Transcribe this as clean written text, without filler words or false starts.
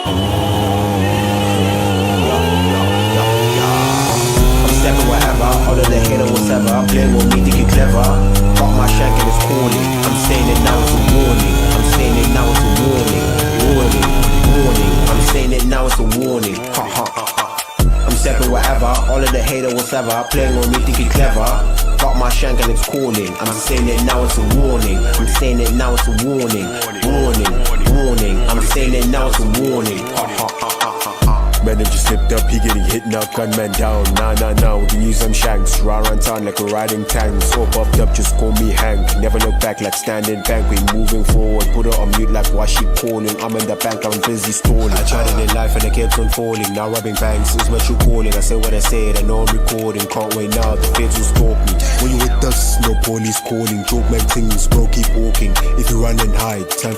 I'm stepping wherever, all of the hater whatever. Playing with me, think you clever. Got my shank and it's calling. I'm saying it now, it's a warning. I'm saying it now, it's a warning. Warning, warning. I'm saying it now, it's a warning. Ha ha ha ha. I'm stepping wherever, all of the hater whatever. Playing with me, think you clever. Got my shank and it's calling. I'm saying it now, it's a warning. I'm saying it now, it's a warning. Warning, warning. I'm saying it now, it's a warning. Ha ha ha ha ha. Man, them just slipped up, he getting hit now, gunman down. Nah, we can use some shanks. Rah around town like a riding tank. So popped up, just call me Hank. Never look back like standing bank. We moving forward, put her on mute like why she calling. I'm in the bank, I'm busy stalling. I tried it in life and it kept on falling. Now rubbing banks is what you calling. I say what I said, I know I'm recording. Can't wait now, the kids will stalk me. When you with us, no police calling. Joke man things, bro, keep walking. If you run and hide, time